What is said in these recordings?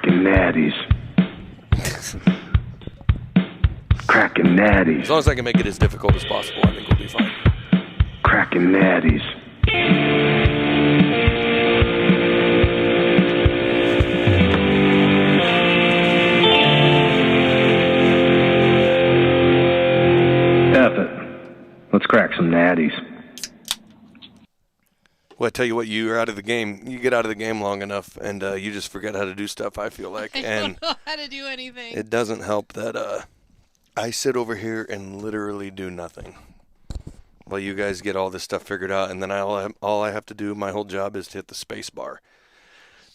Crackin Natties. Crackin Natties. As long as I can make it as difficult as possible, I think we'll be fine. Crackin Natties. F it. Let's crack some natties. Well, I tell you what, you're out of the game. You get out of the game long enough, and you just forget how to do stuff, I feel like. I And don't know how to do anything. it doesn't help that I sit over here and literally do nothing while you guys get all this stuff figured out, and then all I have to do, my whole job, is to hit the space bar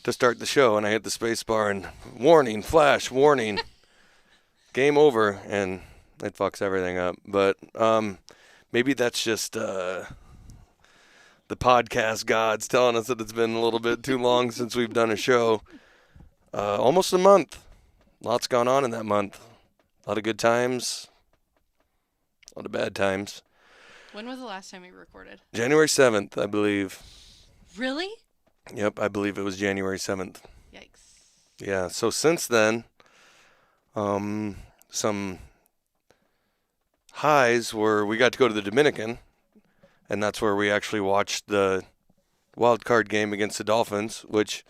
to start the show, and I hit the space bar, and warning, flash, warning, game over, and it fucks everything up. But maybe that's just the podcast gods telling us that it's been a little bit too long since we've done a show. Almost a month. Lots gone on in that month. A lot of good times. A lot of bad times. When was the last time we recorded? January 7th, I believe. Really? Yep, I believe it was January 7th. Yikes. Yeah, so since then, some highs were we got to go to the Dominican, and that's where we actually watched the wild card game against the Dolphins, which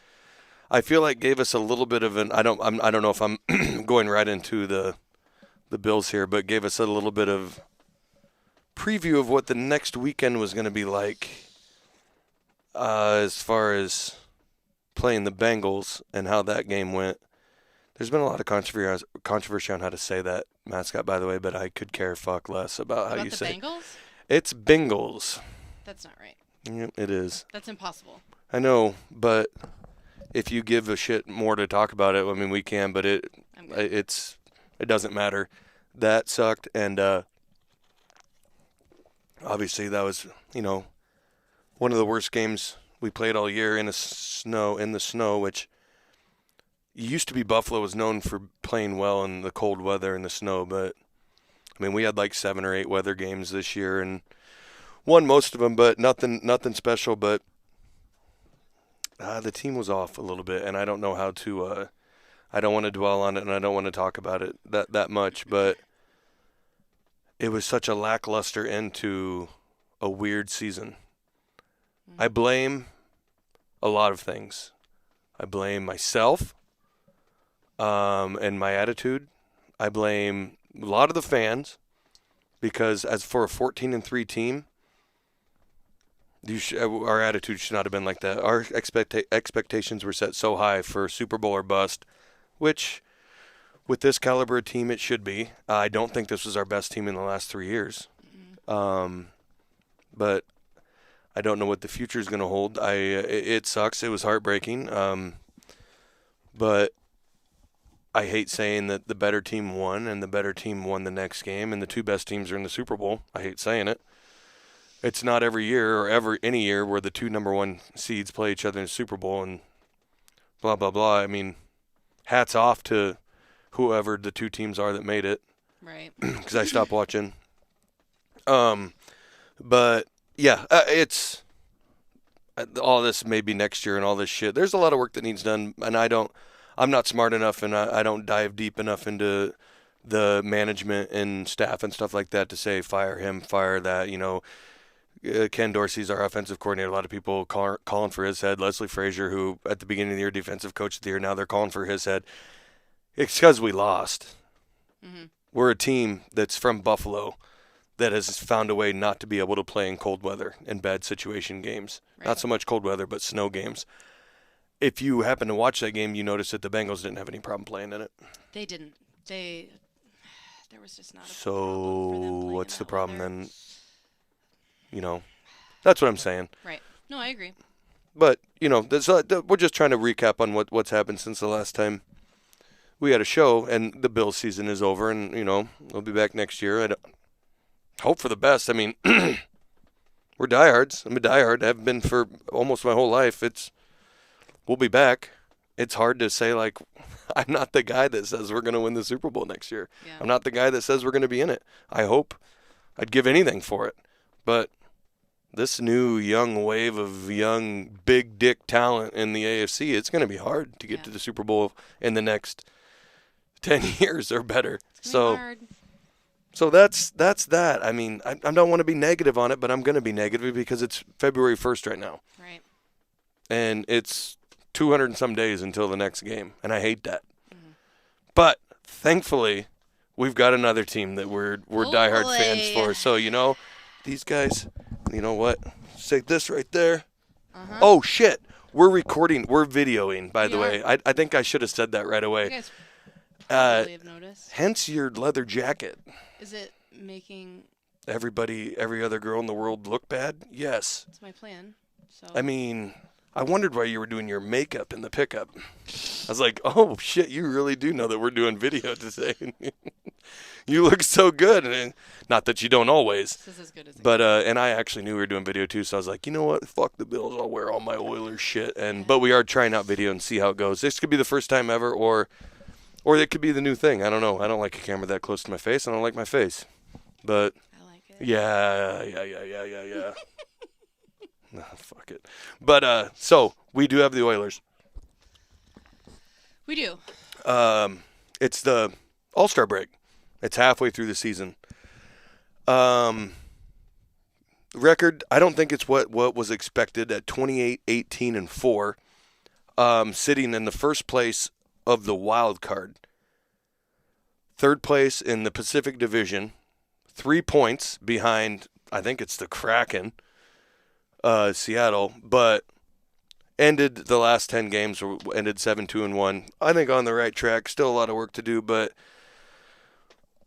I feel like gave us a little bit of an I don't know if I'm going right into the Bills here, but gave us a little bit of preview of what the next weekend was going to be like as far as playing the Bengals and how that game went. There's been a lot of controversy on how to say that mascot, by the way, but I could care fuck less about how you say it. About the Bengals? It's Bengals. That's not right. Yep, it is. That's impossible. I know, but if you give a shit more to talk about it, I mean, we can, but it doesn't matter. That sucked, and obviously that was, one of the worst games we played all year in the snow, which used to be Buffalo was known for playing well in the cold weather and the snow, but I mean, we had like 7 or 8 weather games this year and won most of them, but nothing special. But the team was off a little bit, and I don't know how to. I don't want to dwell on it, and I don't want to talk about it that much. But it was such a lackluster end to a weird season. I blame a lot of things. I blame myself and my attitude. I blame a lot of the fans because as for a 14-3 team, our attitude should not have been like that. Our expectations were set so high for Super Bowl or bust, which with this caliber of team it should be. I don't think this was our best team in the last 3 years. But I don't know what the future is going to hold. It sucks. It was heartbreaking. But I hate saying that the better team won and the better team won the next game and the 2 best teams are in the Super Bowl. I hate saying it. It's not every year or any year where the 2 number 1 seeds play each other in the Super Bowl and blah, blah, blah. I mean, hats off to whoever the 2 teams are that made it. Right. Because I stopped watching. But, yeah, it's all this maybe next year and all this shit. There's a lot of work that needs done, and I'm not smart enough and I don't dive deep enough into the management and staff and stuff like that to say fire him, fire that, Ken Dorsey's our offensive coordinator. A lot of people calling for his head. Leslie Frazier, who at the beginning of the year, defensive coach of the year, now they're calling for his head. It's because we lost. Mm-hmm. We're a team that's from Buffalo that has found a way not to be able to play in cold weather and bad situation games. Right. Not so much cold weather, but snow games. If you happen to watch that game, you notice that the Bengals didn't have any problem playing in it. They didn't. There was just not a so problem for them playing what's in the that problem weather. then? That's what I'm saying. Right. No, I agree. But, we're just trying to recap on what's happened since the last time we had a show, and the Bills season is over, and, we'll be back next year. I hope for the best. I mean, we're diehards. I'm a diehard. I've been for almost my whole life. We'll be back. It's hard to say, like, I'm not the guy that says we're going to win the Super Bowl next year. Yeah. I'm not the guy that says we're going to be in it. I hope. I'd give anything for it. But this new young wave of young big dick talent in the AFC, it's going to be hard to get to the Super Bowl in the next 10 years or better. It's gonna be hard. So that's that. I mean, I don't want to be negative on it, but I'm going to be negative because it's February 1st right now. Right. And it's 200 and some days until the next game, and I hate that. Mm-hmm. But thankfully, we've got another team that we're diehard fans for. So, these guys, you know what? Say this right there. Uh-huh. Oh, shit. We're recording. We're videoing, by the way. I think I should have said that right away. You guys probably have noticed. Hence your leather jacket. Is it making every other girl in the world look bad? Yes. That's my plan. So I mean, I wondered why you were doing your makeup in the pickup. I was like, oh, shit, you really do know that we're doing video today. You look so good. And not that you don't always. This is as good as it But, and I actually knew we were doing video too, so I was like, you know what? Fuck the Bills. I'll wear all my Oilers shit. But we are trying out video and see how it goes. This could be the first time ever, or it could be the new thing. I don't know. I don't like a camera that close to my face. I don't like my face. But I like it. Yeah. Nah, fuck it. But so we do have the Oilers. We do. It's the All-Star break. It's halfway through the season. Record, I don't think it's what was expected at 28-18-4, sitting in the first place of the wild card. Third place in the Pacific Division, 3 points behind, I think it's the Crackin, Seattle, but ended the last 10 games, ended 7-2-1. I think on the right track, still a lot of work to do, but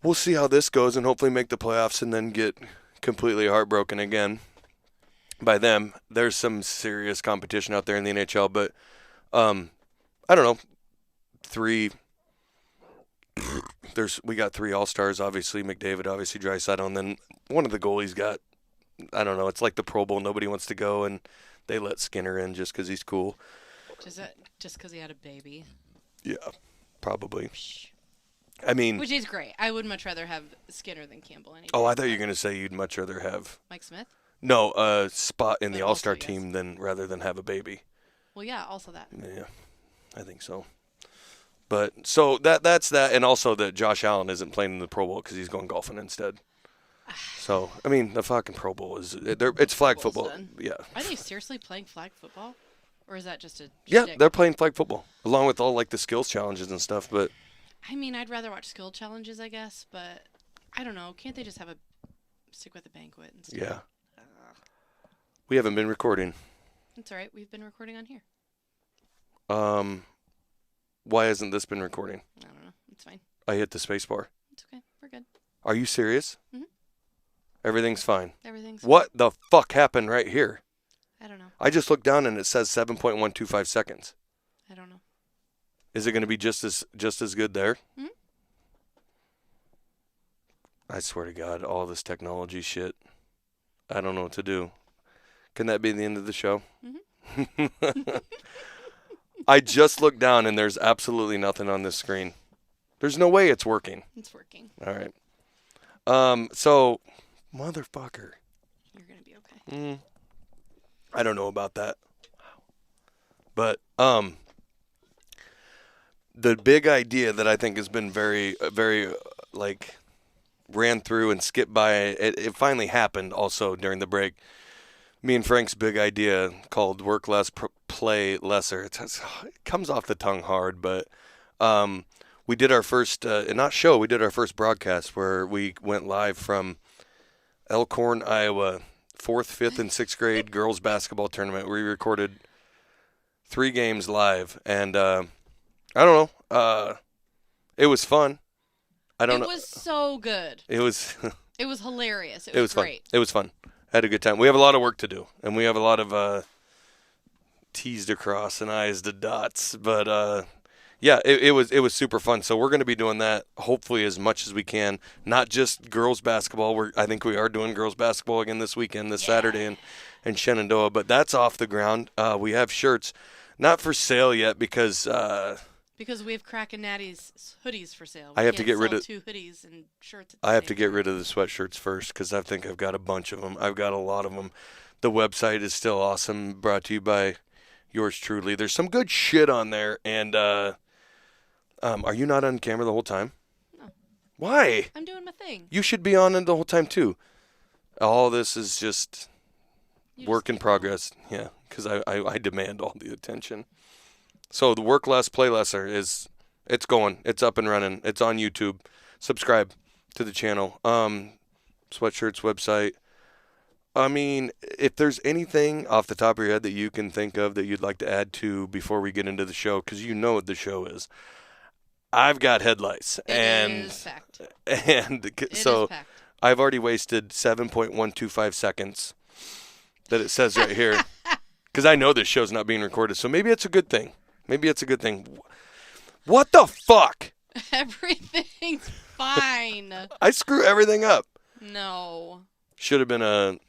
we'll see how this goes and hopefully make the playoffs and then get completely heartbroken again by them. There's some serious competition out there in the NHL, but I don't know. We got 3 All-Stars, obviously, McDavid, obviously Draisaitl, and then one of the goalies got, I don't know, it's like the Pro Bowl, nobody wants to go, and they let Skinner in just because he's cool. Just because he had a baby? Yeah, probably. I mean... Which is great. I would much rather have Skinner than Campbell. Oh, I thought you were going to say you'd much rather have... Mike Smith? No, a spot in the All-Star team rather than have a baby. Well, yeah, also that. Yeah, I think so. But so that's that, and also that Josh Allen isn't playing in the Pro Bowl because he's going golfing instead. So I mean, the fucking Pro Bowl it's flag football. Done. Yeah. Are they seriously playing flag football, or is that just a? Yeah, shtick? They're playing flag football along with all like the skills challenges and stuff. But I mean, I'd rather watch skill challenges, I guess. But I don't know. Can't they just stick with the banquet and stuff? Yeah. We haven't been recording. That's all right. We've been recording on here. Why hasn't this been recording? I don't know. It's fine. I hit the space bar. It's okay. We're good. Are you serious? Mm-hmm. Everything's fine. Everything's What the fuck happened right here? I don't know. I just looked down and it says 7.125 seconds. I don't know. Is it going to be just as good there? Mm-hmm. I swear to God, all this technology shit. I don't know what to do. Can that be the end of the show? Mm-hmm. I just looked down and there's absolutely nothing on this screen. There's no way it's working. It's working. All right. So, motherfucker. You're going to be okay. I don't know about that. But the big idea that I think has been very, very, ran through and skipped by, it finally happened also during the break. Me and Frank's big idea called work less, play lesser. It comes off the tongue hard, but we did our first, we did our first broadcast where we went live from Elkhorn, Iowa, 4th, 5th, and 6th grade girls basketball tournament. We recorded 3 games live, and I don't know. It was fun. It was so good. It was. It was hilarious. It was great. Fun. It was fun. I had a good time. We have a lot of work to do, and we have a lot of T's to cross and I's to dots. But yeah, it was super fun. So we're going to be doing that hopefully as much as we can. Not just girls basketball. I think we are doing girls basketball again this weekend, this Saturday in Shenandoah. But that's off the ground. We have shirts, not for sale yet because we have Crackin Natties hoodies for sale. I have to get rid of 2 hoodies and shirts. I have to get rid of the sweatshirts first because I think I've got a bunch of them. I've got a lot of them. The website is still awesome. Brought to you by yours truly. There's some good shit on there. And are you not on camera the whole time? No. Why? I'm doing my thing. You should be on it the whole time too. All this is just You work just in keep progress. Yeah, because I demand all the attention. So the Work Less, Play Lesser it's going. It's up and running. It's on YouTube. Subscribe to the channel. Sweatshirts website. I mean, if there's anything off the top of your head that you can think of that you'd like to add to before we get into the show, because you know what the show is. I've got headlights. It is fact. And It so is fact. I've already wasted 7.125 seconds that it says right here. Because I know this show's not being recorded, so maybe it's a good thing. Maybe it's a good thing. What the fuck? Everything's fine. I screw everything up. No. Should have been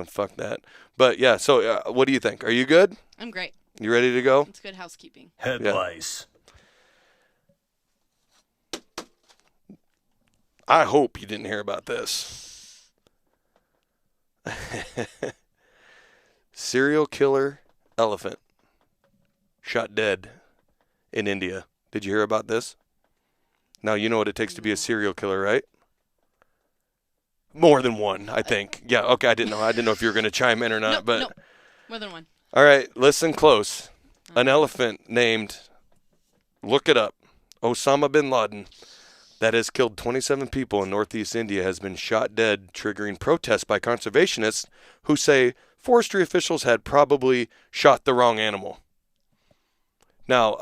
fuck that. But yeah, so what do you think? Are you good? I'm great. You ready to go? It's good housekeeping. Head Yeah. lice. I hope you didn't hear about this. Serial killer elephant shot dead in India. Did you hear about this? Now you know what it takes to be a serial killer, right? More than one, I think. Yeah, okay, I didn't know if you were going to chime in or not, but Nope. More than one. All right, listen close. An elephant named, look it up, Osama bin Laden, that has killed 27 people in northeast India has been shot dead, triggering protests by conservationists who say forestry officials had probably shot the wrong animal. Now,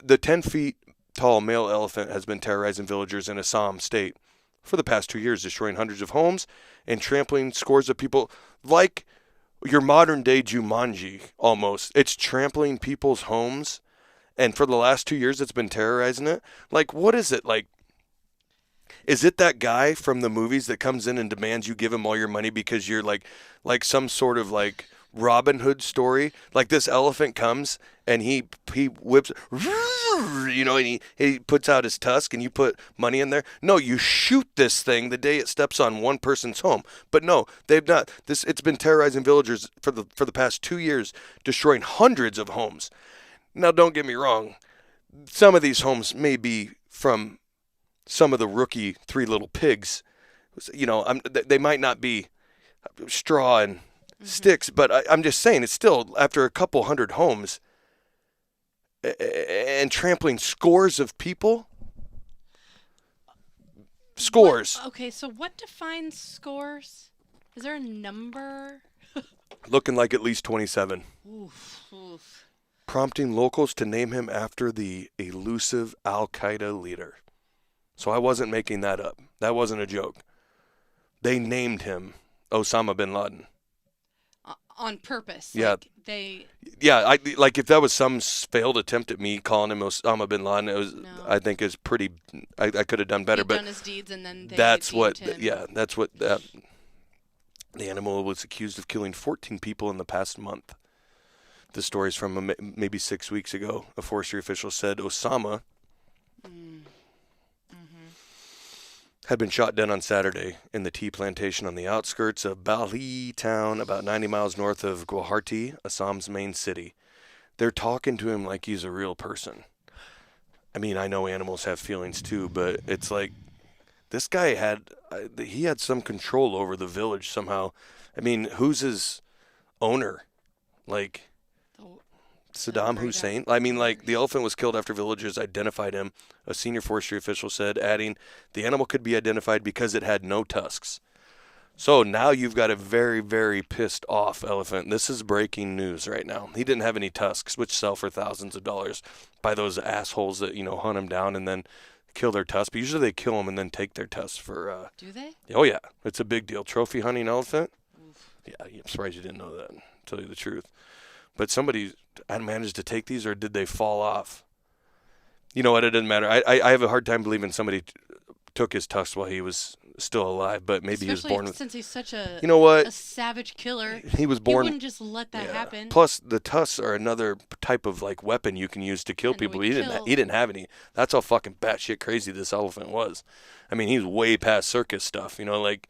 the 10 feet tall male elephant has been terrorizing villagers in Assam state for the past 2 years, destroying hundreds of homes and trampling scores of people like your modern day Jumanji almost. It's trampling people's homes, and for the last 2 years it's been terrorizing it. Like, what is it? Like, is it that guy from the movies that comes in and demands you give him all your money because you're like some sort of like Robin Hood story? Like, this elephant comes and he whips, you know, and he puts out his tusk and you put money in there. No, you shoot this thing the day it steps on one person's home. But no, they've not. It's been terrorizing villagers for the past 2 years, destroying hundreds of homes. Now, don't get me wrong. Some of these homes may be from some of the rookie Three Little Pigs. You know, they might not be straw and sticks, but I'm just saying, it's still, after a couple hundred homes and trampling scores of people. Scores. Okay, so what defines scores? Is there a number? Looking like at least 27. Oof. Prompting locals to name him after the elusive Al-Qaeda leader. So I wasn't making that up. That wasn't a joke. They named him Osama bin Laden. On purpose. Yeah. Like like if that was some failed attempt at me calling him Osama bin Laden, it was. No. I think is pretty. I could have done better, he'd but done his deeds and then they that's what. deemed him. Yeah, that's what. The animal was accused of killing 14 people in the past month. The story's from maybe 6 weeks ago. A forestry official said Osama had been shot dead on Saturday in the tea plantation on the outskirts of Bali town, about 90 miles north of Guwahati, Assam's main city. They're talking to him like he's a real person. I mean, I know animals have feelings too, but it's like this guy had some control over the village somehow. I mean, who's his owner? Like Saddam Hussein? I mean, like, the elephant was killed after villagers identified him, a senior forestry official said, adding, the animal could be identified because it had no tusks. So now you've got a very, very pissed off elephant. This is breaking news right now. He didn't have any tusks, which sell for thousands of dollars by those assholes that, you know, hunt him down and then kill their tusks. But usually they kill them and then take their tusks for... Do they? Oh, yeah. It's a big deal. Trophy hunting elephant? Oof. Yeah, I'm surprised you didn't know that, to tell you the truth. But somebody managed to take these, or did they fall off? You know what? It doesn't matter. I have a hard time believing somebody took his tusks while he was still alive, but maybe Especially he was born with... since he's such a... You know what? A savage killer. He was born... He wouldn't just let that happen. Plus, the tusks are another type of, like, weapon you can use to kill people. He didn't have any. That's how fucking batshit crazy this elephant was. I mean, he's way past circus stuff, you know, like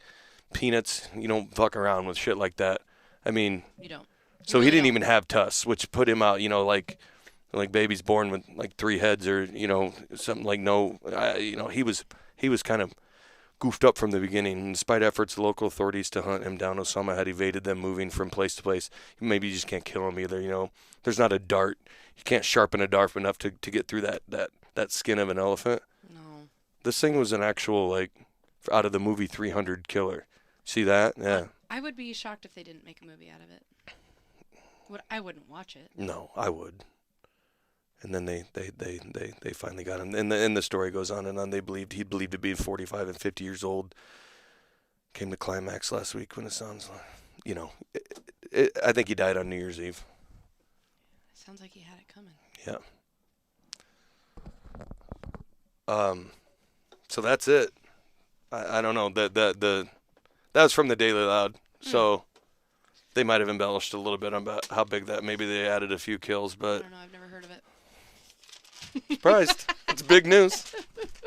Peanuts. You don't fuck around with shit like that. I mean, You don't. so he really didn't don't. even have tusks, which put him out, like babies born with like 3 heads or, something like no, he was kind of goofed up from the beginning. And despite efforts of local authorities to hunt him down, Osama had evaded them, moving from place to place. Maybe you just can't kill him either, There's not a dart. You can't sharpen a dart enough to get through that skin of an elephant. No. This thing was an actual, like, out of the movie 300 killer. See that? Yeah. I would be shocked if they didn't make a movie out of it. I wouldn't watch it. No, I would. And then they finally got him. And the story goes on and on. He believed to be 45 and 50 years old. Came to climax last week when his son's, I think he died on New Year's Eve. Sounds like he had it coming. Yeah. So that's it. I don't know. That was from the Daily Loud. So they might have embellished a little bit about how big that. Maybe they added a few kills, I but don't know. I've never heard of it. surprised. It's big news.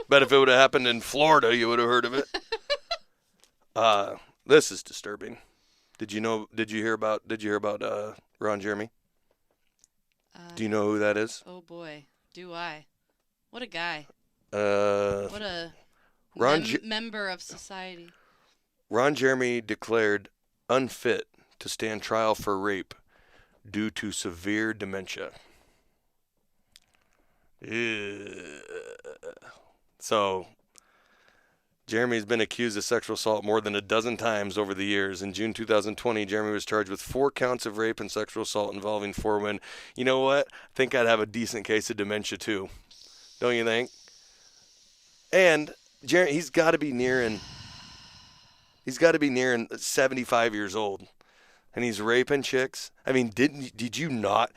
Bet if it would have happened in Florida, you would have heard of it. This is disturbing. Did you hear about Ron Jeremy? Do you know who that is? Oh boy, do I? What a guy. What a member of society. Ron Jeremy declared unfit to stand trial for rape due to severe dementia. So, Jeremy's been accused of sexual assault more than a dozen times over the years. In June 2020, Jeremy was charged with 4 counts of rape and sexual assault involving 4 women. You know what? I think I'd have a decent case of dementia too. Don't you think? And he's got to be nearing 75 years old. And he's raping chicks. I mean, did you not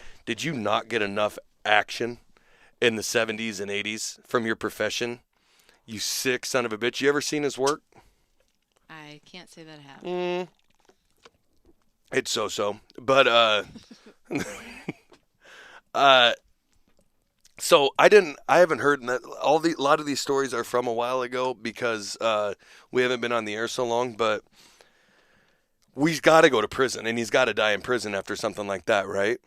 get enough action in the 70s and 80s from your profession? You sick son of a bitch. You ever seen his work? I can't say that I have. It's so-so. But so I haven't heard that. A lot of these stories are from a while ago because we haven't been on the air so long, but he's got to go to prison, and he's got to die in prison after something like that, right?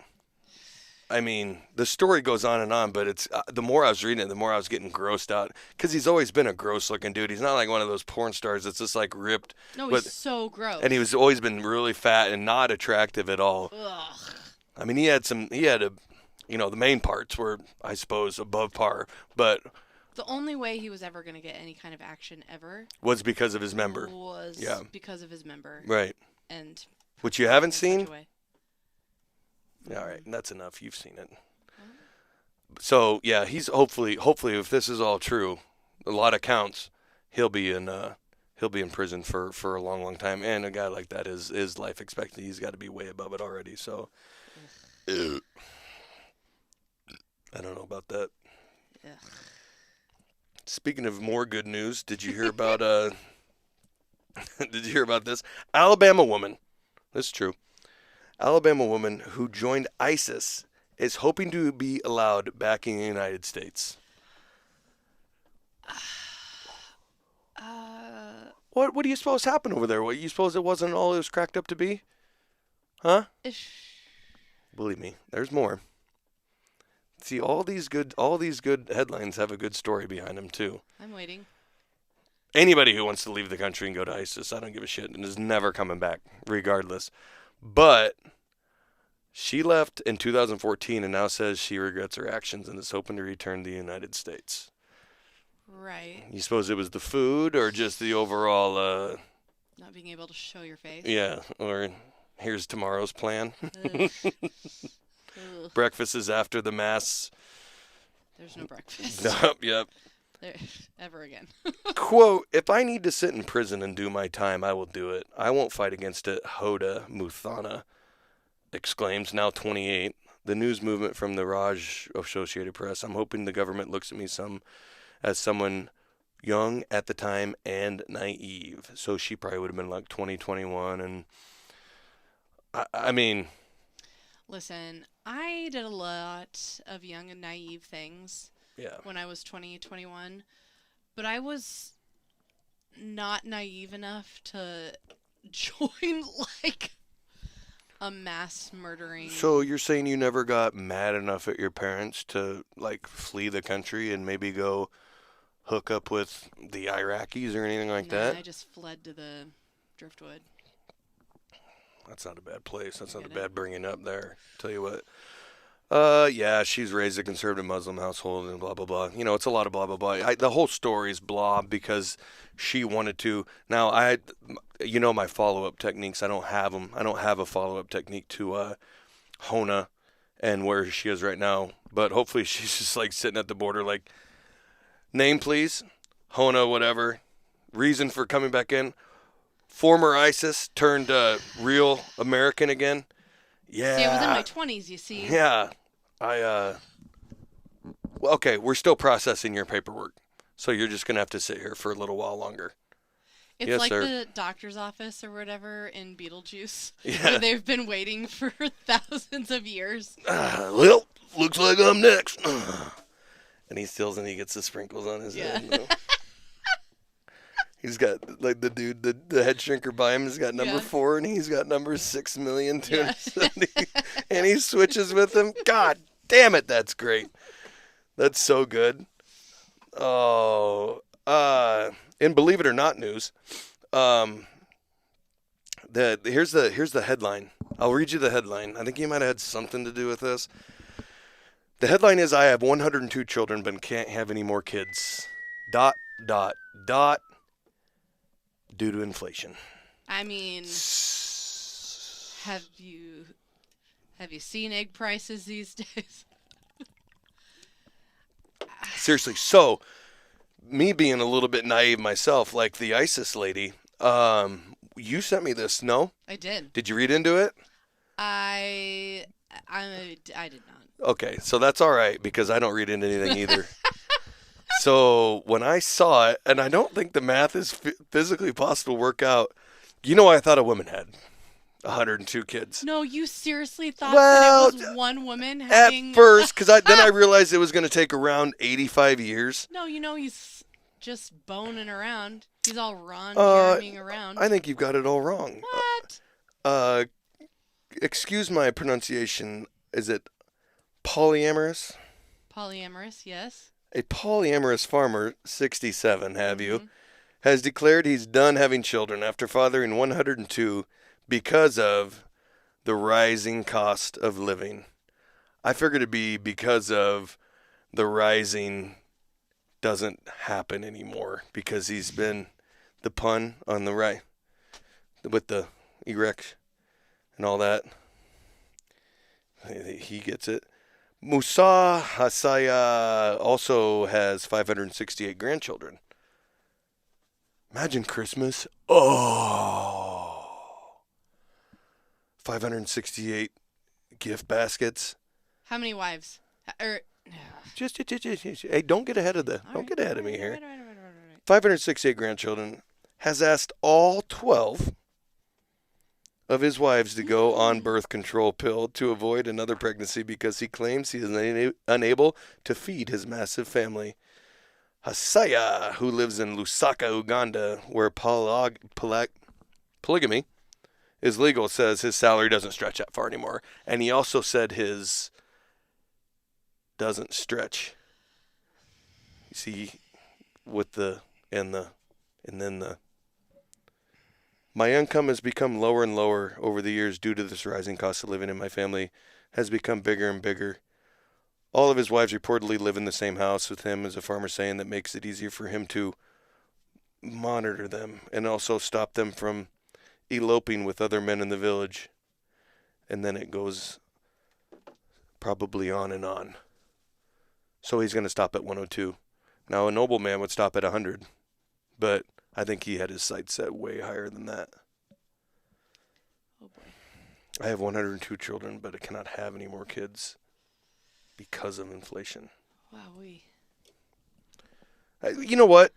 I mean, the story goes on, but it's the more I was reading it, the more I was getting grossed out. Because he's always been a gross-looking dude. He's not like one of those porn stars that's just like ripped. No, he's so gross. And he's always been really fat and not attractive at all. Ugh. I mean, the main parts were, I suppose, above par, but the only way he was ever going to get any kind of action ever was because of his member. Because of his member. Right. And which you haven't seen? Yeah, all right, that's enough. You've seen it. So yeah, he's hopefully if this is all true, a lot of counts, he'll be in prison for a long time. And a guy like that is life expectancy. He's got to be way above it already. So I don't know about that. Ugh. Speaking of more good news, did you hear about did you hear about this? Alabama woman. This is true. Alabama woman who joined ISIS is hoping to be allowed back in the United States. What do you suppose happened over there? What, you suppose it wasn't all it was cracked up to be? Huh? Believe me, there's more. See, all these good headlines have a good story behind them too. I'm waiting. Anybody who wants to leave the country and go to ISIS, I don't give a shit, and is never coming back, regardless. But she left in 2014 and now says she regrets her actions and is hoping to return to the United States. Right. You suppose it was the food or just the overall... not being able to show your face? Yeah, or here's tomorrow's plan. Ugh. Breakfast is after the mass. There's no breakfast. Yep. There, ever again. Quote, if I need to sit in prison and do my time, I will do it. I won't fight against it, Hoda Muthana exclaims, now 28. The news movement from the Raj Associated Press. I'm hoping the government looks at me as someone young at the time and naive. So she probably would have been like 2021. And I mean... Listen, I did a lot of young and naive things when I was 20, 21. But I was not naive enough to join, like, a mass murdering. So you're saying you never got mad enough at your parents to, like, flee the country and maybe go hook up with the Iraqis or anything like that? I just fled to the driftwood. That's not a bad place. That's not a bad bringing up there. Tell you what. Yeah, she's raised a conservative Muslim household and blah, blah, blah. You know, it's a lot of blah, blah, blah. The whole story is blah because she wanted to. Now, my follow-up techniques, I don't have them. I don't have a follow-up technique to Hona and where she is right now. But hopefully she's just, like, sitting at the border, like, name, please. Hona, whatever. Reason for coming back in. Former ISIS turned real American again. Yeah. See, I was in my 20s, you see. Yeah. Okay, we're still processing your paperwork. So you're just going to have to sit here for a little while longer. It's yes, like sir. the doctor's office or whatever in Beetlejuice. Yeah. Where they've been waiting for thousands of years. Well, looks like I'm next. And he steals and he gets the sprinkles on his head. He's got, like, the dude, the head shrinker by him has got number 4, and he's got number 6,270,000. And he switches with him. God damn it, that's great. That's so good. Oh, in Believe It or Not news, here's the headline. I'll read you the headline. I think you might have had something to do with this. The headline is, I have 102 children, but can't have any more kids. ... Due to inflation. I mean, have you seen egg prices these days? Seriously, so me being a little bit naive myself, like the ISIS lady, you sent me this, no? I did. Did you read into it? I did not. Okay, so that's all right because I don't read into anything either. So when I saw it, and I don't think the math is physically possible to work out, I thought a woman had 102 kids. No, you seriously thought that it was one woman having... At first, because then I realized it was going to take around 85 years. No, he's just boning around. He's all running around. I think you've got it all wrong. What? Excuse my pronunciation. Is it polyamorous? Polyamorous, yes. A polyamorous farmer, 67, has declared he's done having children after fathering 102 because of the rising cost of living. I figured it'd be because of the rising doesn't happen anymore because he's been the pun on the right with the erect and all that. He gets it. Musa Hasaya also has 568 grandchildren. Imagine Christmas. 568 gift baskets. How many wives? Just hey, don't get ahead of me here. Right. 568 grandchildren. Has asked all 12 of his wives to go on birth control pill to avoid another pregnancy because he claims he is unable to feed his massive family. Hasaya, who lives in Lusaka, Uganda, where polygamy is legal, says his salary doesn't stretch that far anymore. And he also said his doesn't stretch. You see, with the my income has become lower and lower over the years due to this rising cost of living, and my family has become bigger and bigger. All of his wives reportedly live in the same house with him, as a farmer saying that makes it easier for him to monitor them and also stop them from eloping with other men in the village. And then it goes probably on and on. So he's going to stop at 102. Now, a nobleman would stop at 100, but I think he had his sights set way higher than that. Oh, boy. I have 102 children, but I cannot have any more kids because of inflation. Wowee. You know what?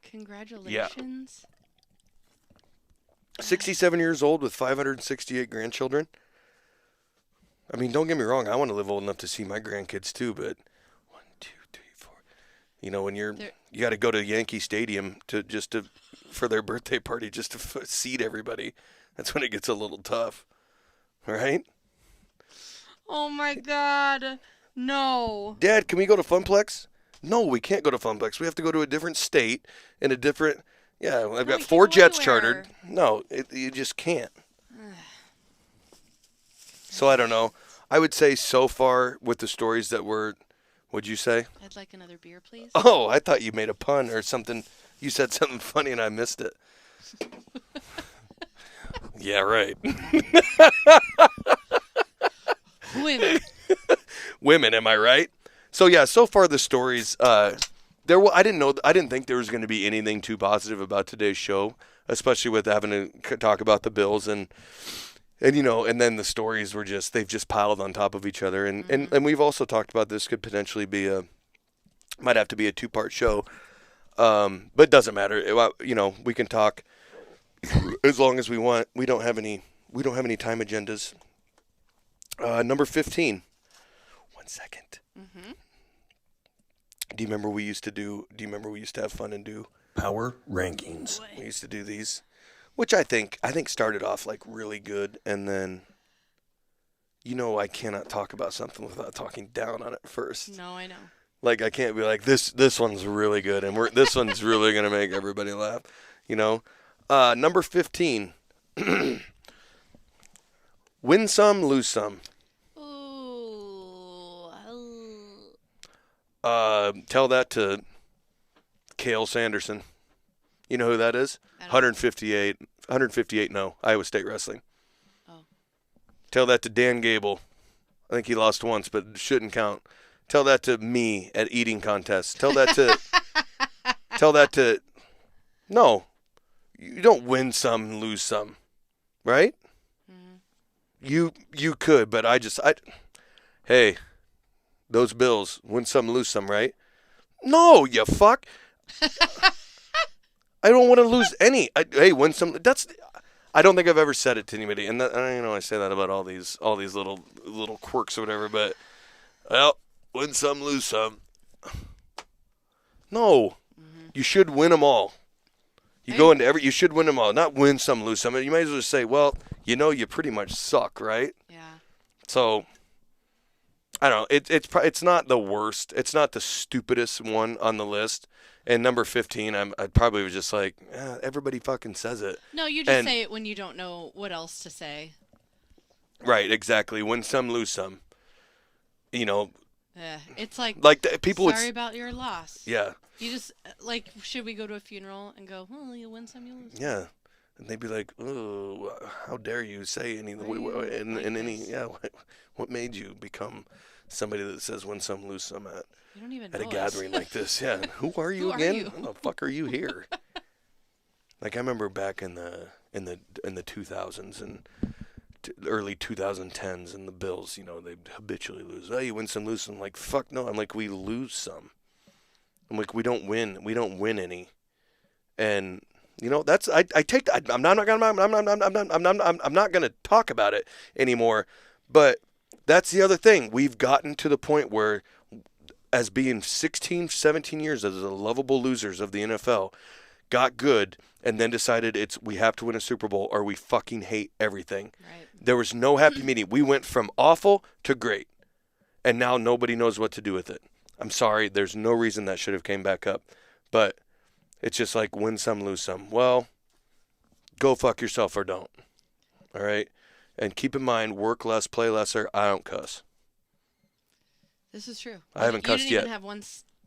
Congratulations. Yeah. 67 years old with 568 grandchildren. I mean, don't get me wrong. I want to live old enough to see my grandkids too, but 1, 2, 3, 4. When you got to go to Yankee Stadium for their birthday party just to seat everybody. That's when it gets a little tough, right? Oh my God. No. Dad, can we go to Funplex? No, we can't go to Funplex. We have to go to a different state in a different. Yeah, I've got 4 jets chartered. No, you just can't. So I don't know. I would say so far with the stories that were, what'd you say? I'd like another beer, please. Oh, I thought you made a pun or something. You said something funny and I missed it. Yeah, right. Women. Women, am I right? So yeah, so far the stories. I didn't think there was going to be anything too positive about today's show, especially with having to talk about the Bills and and then the stories were they've just piled on top of each other, and we've also talked about this could potentially be might have to be a 2-part show, but it doesn't matter. We can talk as long as we want. We don't have any time agendas. Number 15. 1 second. Mm-hmm. Do you remember we used to have fun and do Power Rankings? We used to do these, which I think started off like really good, and then I cannot talk about something without talking down on it first. No, I know. Like I can't be like this one's really good and this one's really going to make everybody laugh, Number 15. Win some, lose some. Tell that to Cale Sanderson. You know who that is? 158 no, Iowa State Wrestling. Oh. Tell that to Dan Gable. I think he lost once, but it shouldn't count. Tell that to me at eating contests. Tell that to no. You don't win some and lose some. Right? Mm-hmm. You could, but hey, those Bills, win some, lose some, right? No, you fuck. I don't want to lose any. Hey, win some. I don't think I've ever said it to anybody, and I say that about all these little quirks or whatever. But win some, lose some. No, you should win them all. You should win them all, not win some, lose some. You might as well just say, well, you pretty much suck, right? Yeah. So. I don't know. It's not the worst. It's not the stupidest one on the list. And number 15, I probably was just like, everybody fucking says it. No, you just say it when you don't know what else to say. Right, exactly. Win some, lose some. It's like people sorry about your loss. Yeah. You just should we go to a funeral and go, well, you win some, you lose some. Yeah. And they'd be like, oh, how dare you say what made you become somebody that says win some, lose some at a gathering like this? Yeah. Who are you again? How the fuck are you here? Like I remember back in the 2000s and early 2010s and the Bills, they habitually lose. Oh, you win some, lose some. I'm like, fuck no. I'm like, we lose some. I'm like, we don't win any. And that's I take that. I'm not gonna talk about it anymore. But that's the other thing. We've gotten to the point where, as being 16, 17 years as the lovable losers of the NFL, got good and then decided we have to win a Super Bowl or we fucking hate everything. Right. There was no happy medium. We went from awful to great, and now nobody knows what to do with it. I'm sorry. There's no reason that should have came back up, but. It's just like win some, lose some. Well, go fuck yourself or don't. All right? And keep in mind, work less, play lesser. I don't cuss. This is true. I haven't cussed yet. You didn't even have one.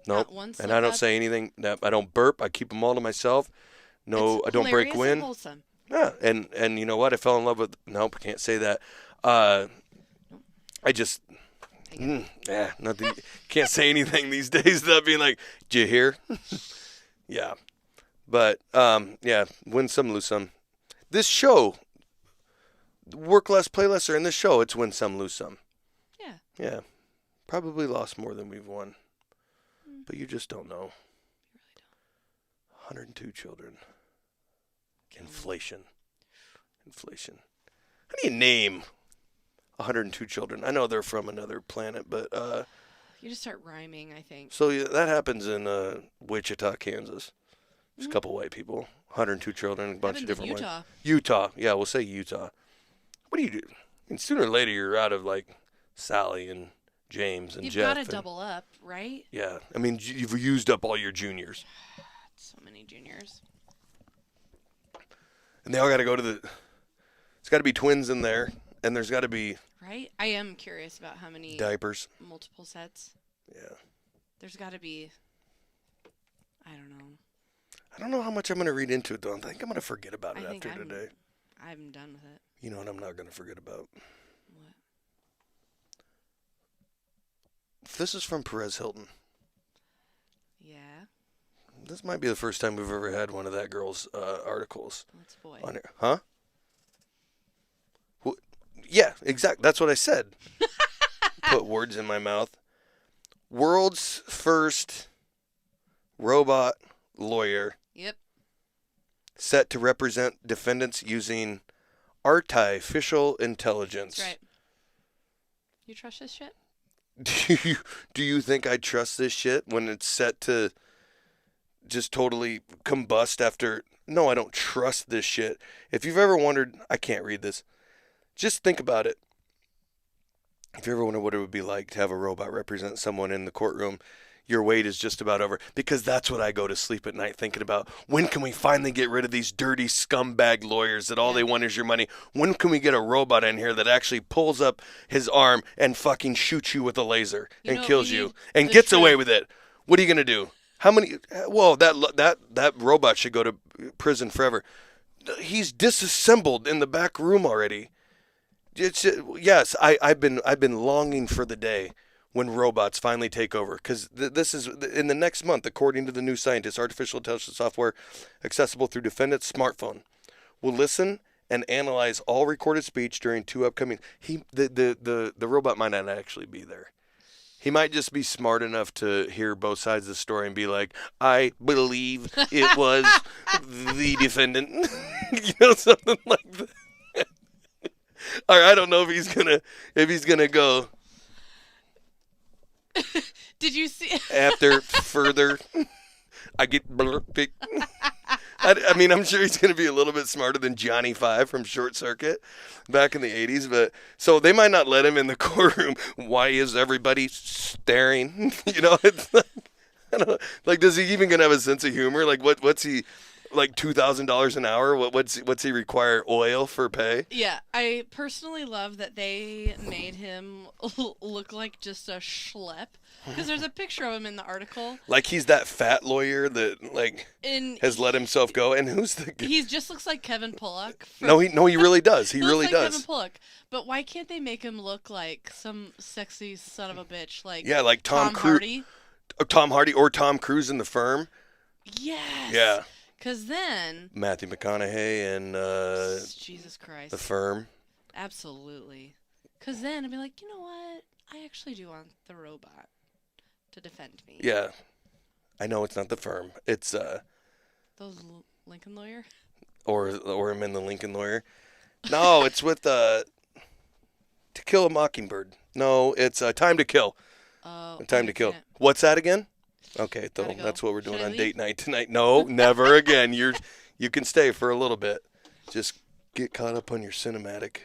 Nope. And I don't say anything. I don't burp. I keep them all to myself. No, I don't break wind. And wholesome. Yeah, and you know what? I fell in love with. Nope, can't say that. I just. Nothing. Can't say anything these days without being like, "Did you hear?" Yeah, but win some, lose some. This show, work less, play lesser. In this show, it's win some, lose some. Yeah. Yeah, probably lost more than we've won, but you just don't know. You really don't. 102 children. Inflation. How do you name 102 children? I know they're from another planet, but you just start rhyming, I think. So that happens in Wichita, Kansas. There's a couple white people, 102 children, a bunch of different Utah. ones. Utah. Yeah, we'll say Utah. What do you do? And sooner or later, you're out of, like, Sally and James and You've Jeff. You've got to double up, right? Yeah. I mean, you've used up all your juniors. So many juniors. And they all got to go to the... It's got to be twins in there, and there's got to be... Right? I am curious about how many... Diapers. Multiple sets. Yeah. There's got to be... I don't know. I don't know how much I'm going to read into it, though. I think I'm going to forget about it after today. I'm done with it. You know what I'm not going to forget about? What? This is from Perez Hilton. Yeah. This might be the first time we've ever had one of that girl's articles. Let's boy. On here. Huh? Yeah, exactly. That's what I said. Put words in my mouth. World's first robot lawyer. Yep. Set to represent defendants using artificial intelligence. That's right. You trust this shit? Do you think I trust this shit when it's set to just totally combust after... No, I don't trust this shit. If you've ever wondered... I can't read this. Just think about it. If you ever wonder what it would be like to have a robot represent someone in the courtroom, your wait is just about over. Because that's what I go to sleep at night thinking about. When can we finally get rid of these dirty scumbag lawyers that all they want is your money? When can we get a robot in here that actually pulls up his arm and fucking shoots you with a laser and kills you and gets away with it? What are you going to do? How many... Whoa, that robot should go to prison forever. He's disassembled in the back room already. Yes, I've been longing for the day when robots finally take over, because this is in the next month, according to the New Scientist. Artificial intelligence software accessible through defendant's smartphone will listen and analyze all recorded speech during 2 upcoming. The robot might not actually be there. He might just be smart enough to hear both sides of the story and be like, I believe it was the defendant. Something like that. Or I don't know if he's gonna go. Did you see? After further, I get picked. I mean, I'm sure he's going to be a little bit smarter than Johnny Five from Short Circuit back in the 80s. But so they might not let him in the courtroom. Why is everybody staring? It's like, I don't know. Like, does he even going to have a sense of humor? Like, what's he, like $2,000 an hour? What's he require? Oil for pay? Yeah, I personally love that they made him look like just a schlep. Because there's a picture of him in the article. Like he's that fat lawyer that has let himself go. And who's the? He just looks like Kevin Bullock. No, he really does. He really looks like does. Kevin Bullock. But why can't they make him look like some sexy son of a bitch? Like Tom Hardy. Tom Hardy or Tom Cruise in The Firm. Yes. Yeah. Because then Matthew McConaughey and Jesus Christ. The Firm. Absolutely. Because then I'd be like, you know what? I actually do want the robot to defend me. Yeah. I know it's not The Firm. It's those Lincoln Lawyer? Or him in The Lincoln Lawyer. No, it's with To Kill a Mockingbird. No, it's Time to Kill. Time to Kill. What's that again? Okay, that's what we're doing on date night tonight. No, never again. You can stay for a little bit. Just get caught up on your cinematic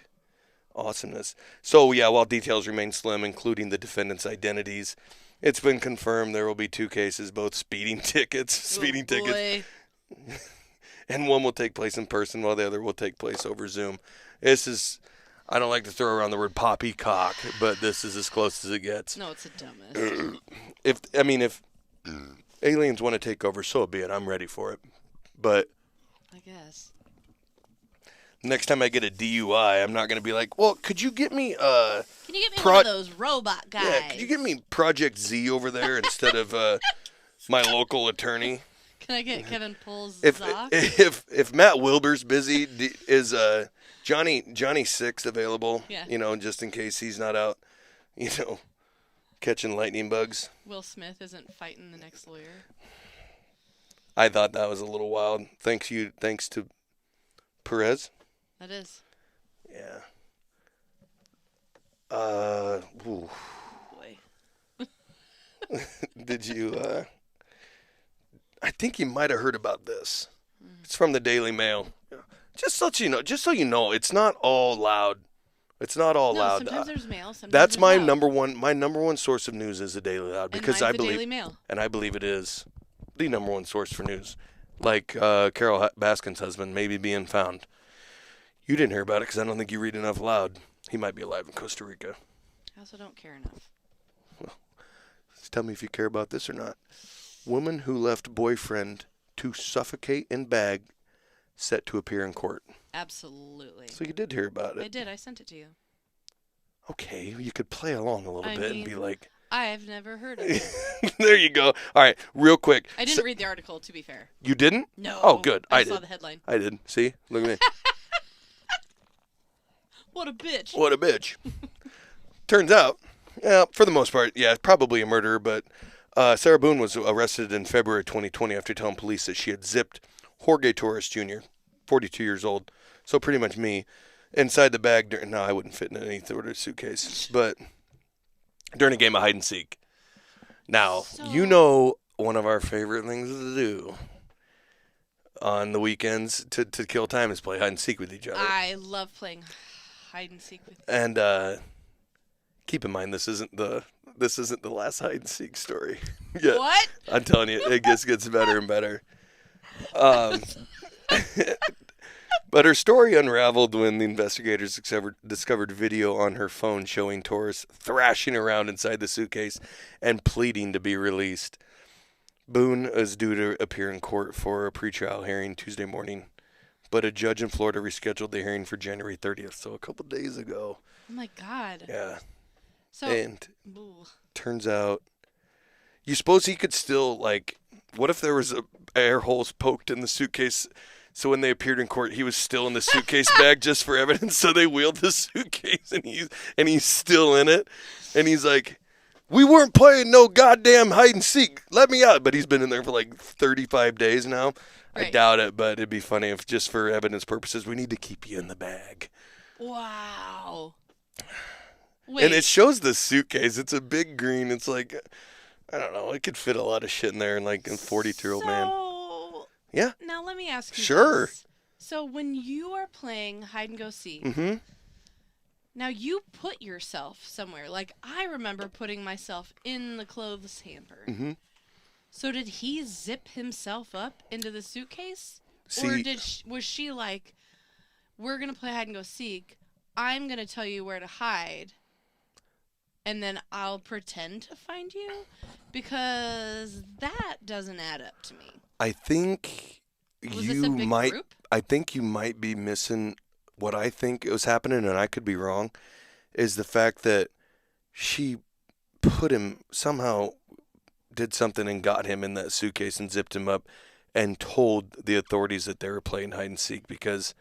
awesomeness. So, yeah, while details remain slim, including the defendants' identities, it's been confirmed there will be 2 cases, both speeding tickets. And one will take place in person while the other will take place over Zoom. This is... I don't like to throw around the word poppycock, but this is as close as it gets. No, it's the dumbest. If aliens want to take over, so be it. I'm ready for it. But I guess. Next time I get a DUI, I'm not going to be like, well, could you get me Can you get me one of those robot guys? Yeah, could you get me Project Z over there instead of my local attorney? Can I get Kevin Pulls if Matt Wilbur's busy, is Johnny Six available? Yeah. Just in case he's not out, catching lightning bugs. Will Smith isn't fighting the next lawyer. I thought that was a little wild. Thanks to Perez. That is. Yeah. Boy. Did you I think you might have heard about this. It's from the Daily Mail. Just so you know, it's not all loud. It's not all loud. Sometimes there's mail. Sometimes that's there's my loud. number one. My number one source of news is the Daily Loud because I believe, Daily Mail. and I believe it is the number one source for news. Like Carol Baskin's husband maybe being found. You didn't hear about it because I don't think you read enough loud. He might be alive in Costa Rica. I also don't care enough. Well, tell me if you care about this or not. Woman who left boyfriend to suffocate in bag set to appear in court. Absolutely. So you did hear about it. I did. I sent it to you. Okay, you could play along a little bit and be like... I've never heard of it. There you go. All right, real quick. I didn't read the article, to be fair. You didn't? No. Oh, good. I did. saw the headline. I did. See? Look at me. What a bitch. What a bitch. Turns out, for the most part, probably a murderer, but Sarah Boone was arrested in February 2020 after telling police that she had zipped Jorge Torres Jr., 42 years old, so pretty much me, inside the bag. No, I wouldn't fit in any sort of suitcase, but during a game of hide and seek. Now, you know one of our favorite things to do on the weekends to kill time is play hide and seek with each other. I love playing hide and seek with you. And keep in mind, this isn't the last hide and seek story. Yeah, What? I'm telling you, it gets better and better. But her story unraveled when the investigators discovered video on her phone showing Torres thrashing around inside the suitcase and pleading to be released. Boone is due to appear in court for a pretrial hearing Tuesday morning, but a judge in Florida rescheduled the hearing for January 30th, so a couple days ago. Oh, my God. Yeah. So, and turns out, you suppose he could still, like, what if there was air holes poked in the suitcase, so when they appeared in court, he was still in the suitcase bag just for evidence, so they wheeled the suitcase, and he's still in it, and he's like, we weren't playing no goddamn hide and seek, let me out, but he's been in there for like 35 days now. Right. I doubt it, but it'd be funny if just for evidence purposes, we need to keep you in the bag. Wow. Wait. And it shows the suitcase. It's a big green. It's like, I don't know. It could fit a lot of shit in there, like a 42-year-old man. Yeah. Now let me ask you. Sure. This. So when you are playing hide and go seek, now you put yourself somewhere. Like I remember putting myself in the clothes hamper. So did he zip himself up into the suitcase, or was she like, "We're gonna play hide and go seek. I'm gonna tell you where to hide." And then I'll pretend to find you? Because that doesn't add up to me. I think you might. Group? I think you might be missing what I think was happening, and I could be wrong. Is the fact that she put him somehow did something and got him in that suitcase and zipped him up, and told the authorities that they were playing hide and seek because.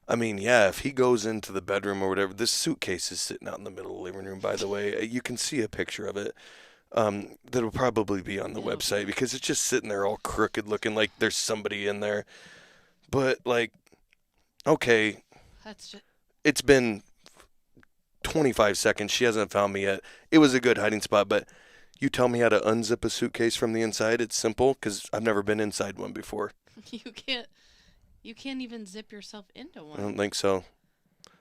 I mean, yeah, if he goes into the bedroom or whatever, this suitcase is sitting out in the middle of the living room, by the way. You can see a picture of it. That'll probably be on the website because it's just sitting there all crooked looking like there's somebody in there. But, like, okay, it's been 25 seconds. She hasn't found me yet. It was a good hiding spot, but you tell me how to unzip a suitcase from the inside. It's simple because I've never been inside one before. You can't even zip yourself into one. I don't think so.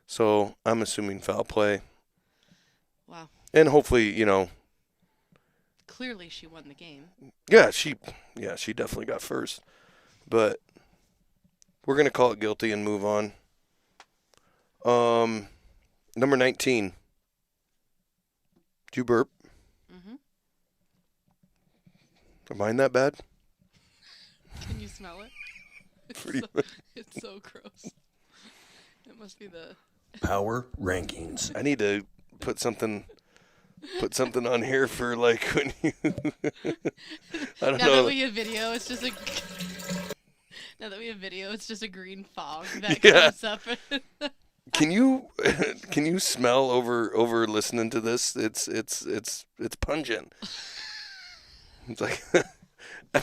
So I'm assuming foul play. Wow. And hopefully, Clearly she won the game. Yeah, she definitely got first. But we're going to call it guilty and move on. Number 19. Did you burp? Mm-hmm. Am mine that bad? Can you smell it? It's so gross. It must be the Power Rankings. I need to put something on here for like when you I don't know. Now that we have video, it's just a green fog that comes up. Can you smell over listening to this? It's pungent. It's like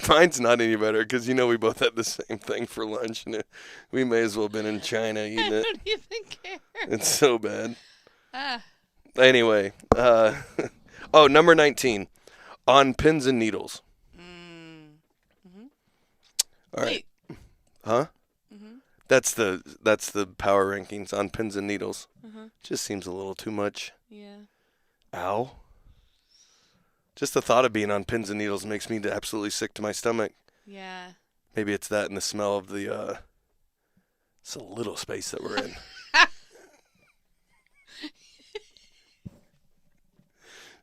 mine's not any better because we both had the same thing for lunch, and we may as well have been in China eating it. I don't even care. It's so bad. Anyway, number 19, on pins and needles. Mm-hmm. All right. Wait. Huh? Mm-hmm. That's the power rankings on pins and needles. Uh-huh. Just seems a little too much. Yeah. Ow. Just the thought of being on pins and needles makes me absolutely sick to my stomach. Yeah. Maybe it's that and the smell of the it's a little space that we're in.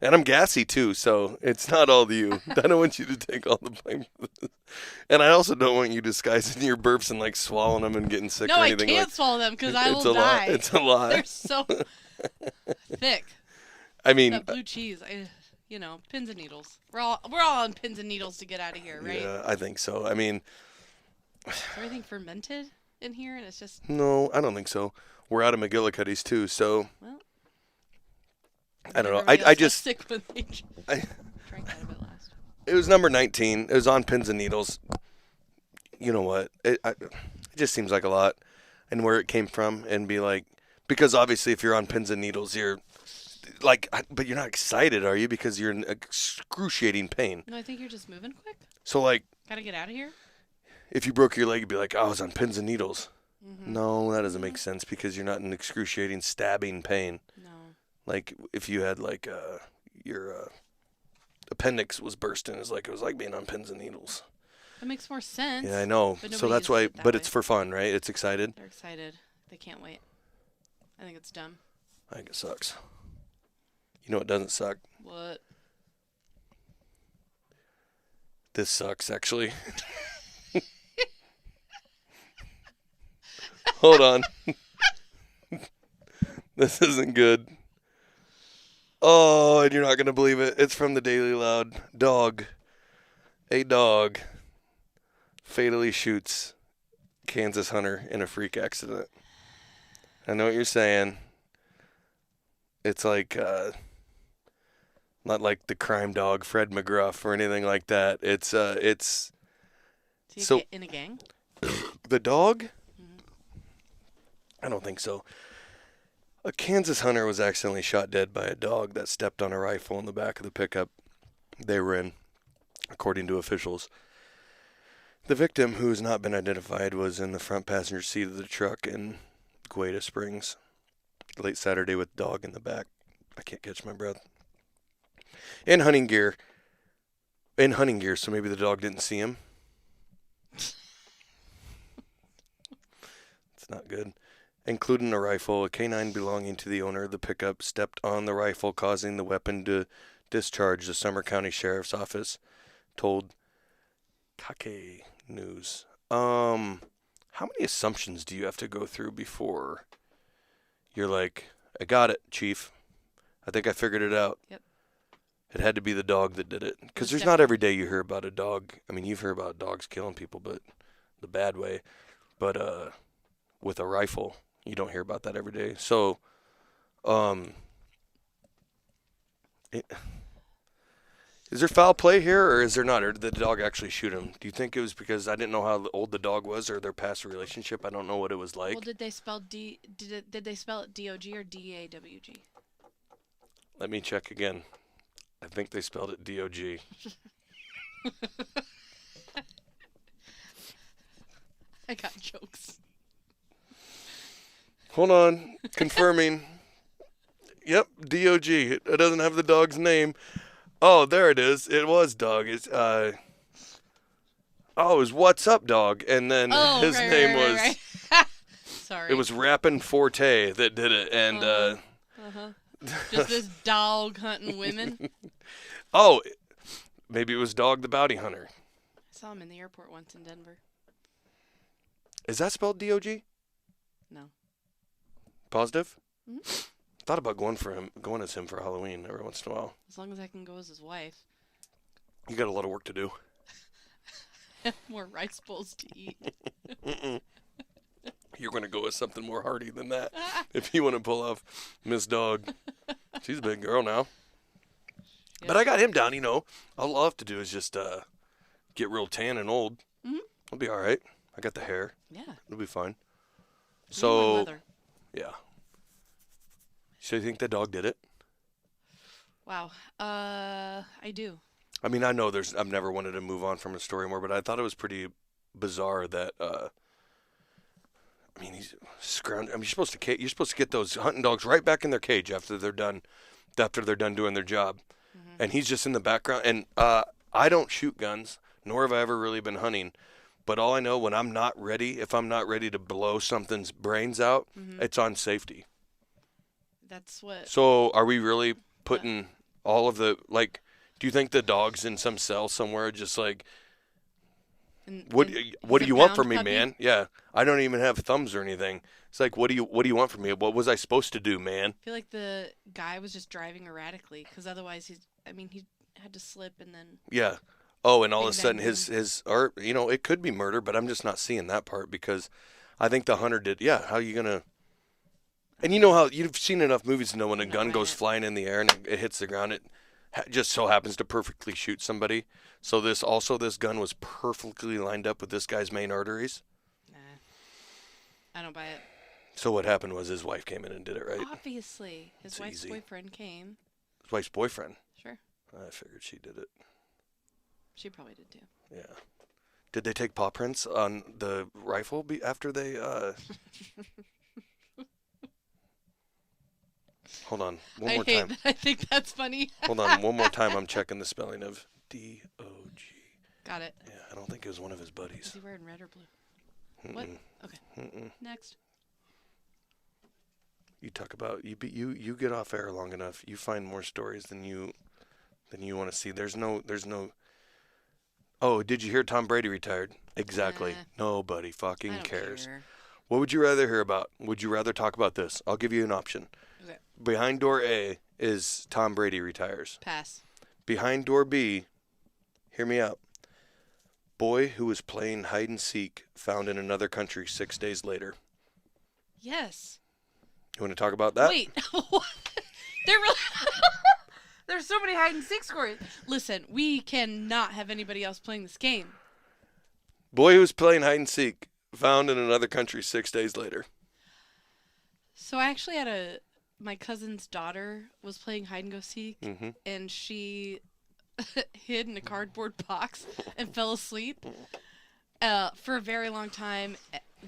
And I'm gassy too, so it's not all you. I don't want you to take all the blame for this. And I also don't want you disguising your burps and like swallowing them and getting sick No, or I anything. can't Like, swallow them because I it's will a lot. die. It's a lot. They're so thick. I mean, That blue cheese, pins and needles. We're all on pins and needles to get out of here, right? yeah, I think so. I mean, Is everything fermented in here, and it's just no, I don't think so. We're out of McGillicuddy's too, so well. I don't know. Everybody else I got just sick when they I, drank out of it last. it was number 19. It was on pins and needles. You know what? It just seems like a lot, and where it came from, and be like, because obviously if you're on pins and needles, you're like, but you're not excited, are you? Because you're in excruciating pain. No, I think you're just moving quick. So like, Gotta get out of here. if you broke your leg, you'd be like, oh, I was on pins and needles. Mm-hmm. No, that doesn't make sense because you're not in excruciating stabbing pain. No. Like if you had like your appendix was bursting, it was like being on pins and needles. That makes more sense. Yeah, I know. But So nobody that's uses why. it that But way. it's for fun, right? It's excited. They're excited. They can't wait. I think it's dumb. I think it sucks. You know what doesn't suck? What? This sucks, actually. Hold on. This isn't good. Oh, and you're not going to believe it. It's from the Daily Loud. A dog fatally shoots Kansas hunter in a freak accident. I know what you're saying. It's like, not like the crime dog Fred McGruff or anything like that. It's Is he So- in a gang? the dog? Mhm. I don't think so. A Kansas hunter was accidentally shot dead by a dog that stepped on a rifle in the back of the pickup they were in, according to officials. The victim, who has not been identified, was in the front passenger seat of the truck in Guada Springs late Saturday with the dog in the back. I can't catch my breath. In hunting gear, so maybe the dog didn't see him. It's not good. Including a rifle, a canine belonging to the owner of the pickup stepped on the rifle, causing the weapon to discharge, the Sumner County Sheriff's Office told Kake News. How many assumptions do you have to go through before you're like, I got it, Chief. I think I figured it out. Yep. It had to be the dog that did it. Because Most there's not every day you hear about a dog. I mean, you've heard about dogs killing people, but the bad way. But with a rifle, you don't hear about that every day. So, is there foul play here, or is there not? Or did the dog actually shoot him? Do you think it was because I didn't know how old the dog was or their past relationship? I don't know what it was like. Well, did they spell did they spell it D-O-G or D-A-W-G? Let me check again. I think they spelled it D-O-G. I got jokes. Hold on. Confirming. Yep, D-O-G. It doesn't have the dog's name. Oh, there it is. It was dog. It's it was What's Up Dog, and then his name was right. Sorry. it was Rappin' Forte that did it, and Just this dog hunting women. oh, maybe it was Dog the Bounty Hunter. I saw him in the airport once in Denver. Is that spelled D-O-G? No. Positive? Mhm. Thought about going as him for Halloween every once in a while. As long as I can go as his wife. You got a lot of work to do. More rice bowls to eat. You're going to go with something more hearty than that if you want to pull off Miss Dog. She's a big girl now. Yeah. But I got him down, All I'll have to do is just get real tan and old. Mhm. I'll be all right. I got the hair. Yeah. It'll be fine. Warm So, weather. yeah. So you think the dog did it? Wow. I do. I mean, I know I've never wanted to move on from a story more, but I thought it was pretty bizarre that I mean, he's scrounging. I mean, you're supposed to get those hunting dogs right back in their cage after they're done doing their job. And he's just in the background. And I don't shoot guns, nor have I ever really been hunting. But all I know, when I'm not ready, if I'm not ready to blow something's brains out, it's on safety. That's what. So are we really putting all of the, like, do you think the dog's in some cell somewhere just like, what do you want from me, man? Yeah. I don't even have thumbs or anything. It's like, what do you want from me? What was I supposed to do, man? I feel like the guy was just driving erratically because otherwise he had to slip and then. Yeah. Oh, and all of a Bing, sudden bang, his art, it could be murder, but I'm just not seeing that part because I think the hunter did. Yeah. How are you going to. And you know how you've seen enough movies to know when a gun goes flying in the air and it hits the ground, it just so happens to perfectly shoot somebody. So this gun was perfectly lined up with this guy's main arteries. Nah, I don't buy it. So what happened was his wife came in and did it, right? Obviously, his wife's boyfriend came. His wife's boyfriend? Sure. I figured she did it. She probably did too. Yeah. Did they take paw prints on the rifle after they? Hold on, one more time. I think that's funny. Hold on, one more time. I'm checking the spelling of D-O-G. Got it. Yeah, I don't think it was one of his buddies. Is he wearing red or blue? What? Okay. Next. You talk about you get off air long enough. You find more stories than you want to see. There's no. Oh, did you hear Tom Brady retired? Exactly. Nobody fucking cares. Care. What would you rather hear about? Would you rather talk about this? I'll give you an option. Okay. Behind door A is Tom Brady retires. Pass. Behind door B, hear me out. Boy who was playing hide and seek found in another country 6 days later. Yes. You want to talk about that? Wait. What? They're really. There's so many hide and seek stories. Listen, we cannot have anybody else playing this game. Boy who was playing hide and seek found in another country 6 days later. So I actually had my cousin's daughter was playing hide and go seek, and she hid in a cardboard box and fell asleep for a very long time.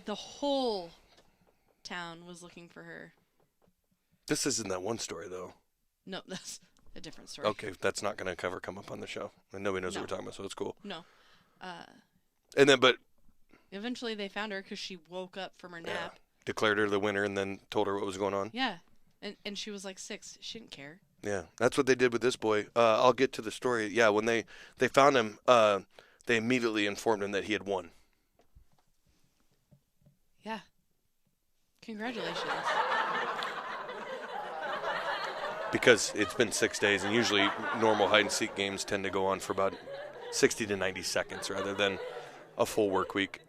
The whole town was looking for her. This isn't that one story, though. No, that's a different story. Okay, that's not going to come up on the show. And nobody knows what we're talking about, so it's cool. No. And then, but... Eventually they found her because she woke up from her nap. Yeah, declared her the winner and then told her what was going on. Yeah. And she was like 6. She didn't care. Yeah, that's what they did with this boy. I'll get to the story. Yeah, when they found him, they immediately informed him that he had won. Yeah. Congratulations. Because it's been 6 days, and usually normal hide-and-seek games tend to go on for about 60 to 90 seconds rather than a full work week.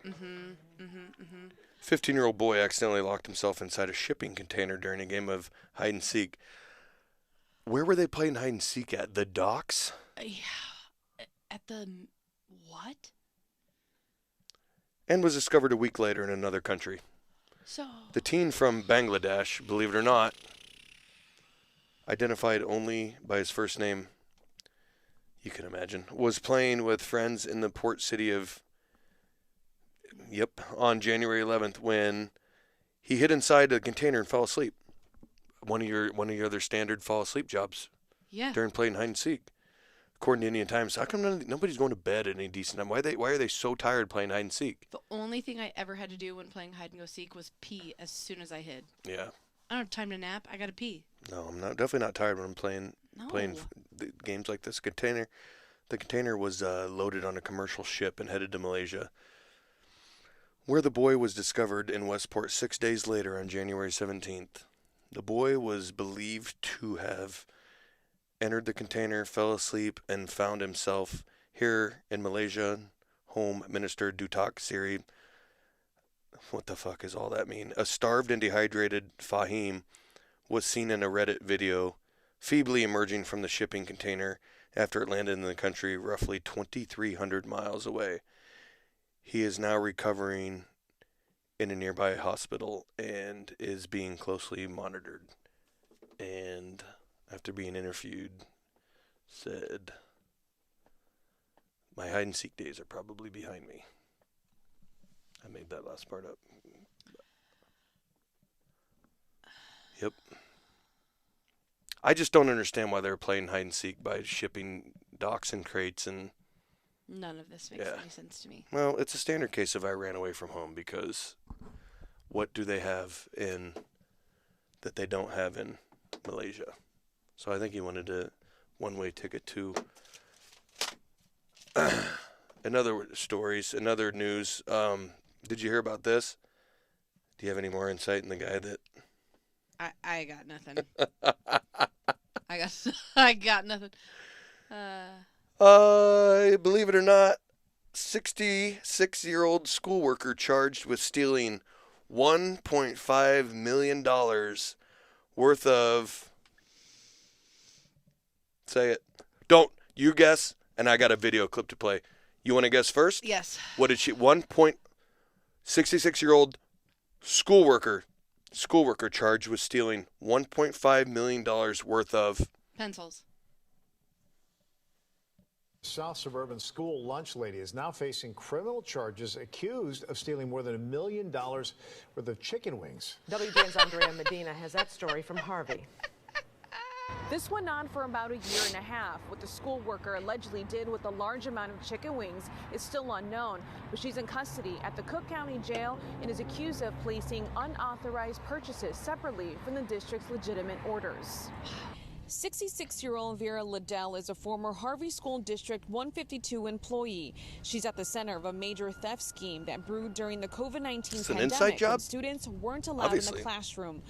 15-year-old boy accidentally locked himself inside a shipping container during a game of hide-and-seek. Where were they playing hide-and-seek at? The docks? Yeah. At the... What? And was discovered a week later in another country. So... The teen from Bangladesh, believe it or not, identified only by his first name, you can imagine, was playing with friends in the port city of, on January 11th when he hid inside a container and fell asleep. One of your other standard fall asleep jobs. Yeah. During playing hide and seek. According to Indian Times, how come nobody's going to bed at any decent time? Why are they so tired playing hide and seek? The only thing I ever had to do when playing hide and go seek was pee as soon as I hid. Yeah. I don't have time to nap. I gotta pee. No, I'm definitely not tired when I'm playing games like this. The container was loaded on a commercial ship and headed to Malaysia, where the boy was discovered in Westport 6 days later on January 17th. The boy was believed to have entered the container, fell asleep, and found himself here in Malaysia. Home Minister Dutak Siri. What the fuck is all that mean? A starved and dehydrated Fahim was seen in a Reddit video feebly emerging from the shipping container after it landed in the country roughly 2,300 miles away. He is now recovering in a nearby hospital and is being closely monitored. And after being interviewed, said, "My hide-and-seek days are probably behind me." I made that last part up. Yep. I just don't understand why they're playing hide and seek by shipping docks and crates and. None of this makes any sense to me. Well, it's a standard case of I ran away from home because what do they have in that they don't have in Malaysia? So I think he wanted a one-way ticket to. Another stories, another news. Did you hear about this? Do you have any more insight in the guy that? I got nothing. I got nothing. Believe it or not, 66-year-old school worker charged with stealing $1.5 million worth of. Say it. Don't. You guess, and I got a video clip to play. You want to guess first? Yes. What did she? 66-year-old school worker charged with stealing $1.5 million worth of pencils. South suburban school lunch lady is now facing criminal charges accused of stealing more than $1 million worth of chicken wings. WBN's Andrea Medina has that story from Harvey. This went on for about a year and a half. What the school worker allegedly did with a large amount of chicken wings is still unknown, but she's in custody at the Cook County Jail and is accused of placing unauthorized purchases separately from the district's legitimate orders. 66-year-old Vera Liddell is a former Harvey School District 152 employee. She's at the center of a major theft scheme that brewed during the COVID-19 pandemic when students weren't allowed in the classroom.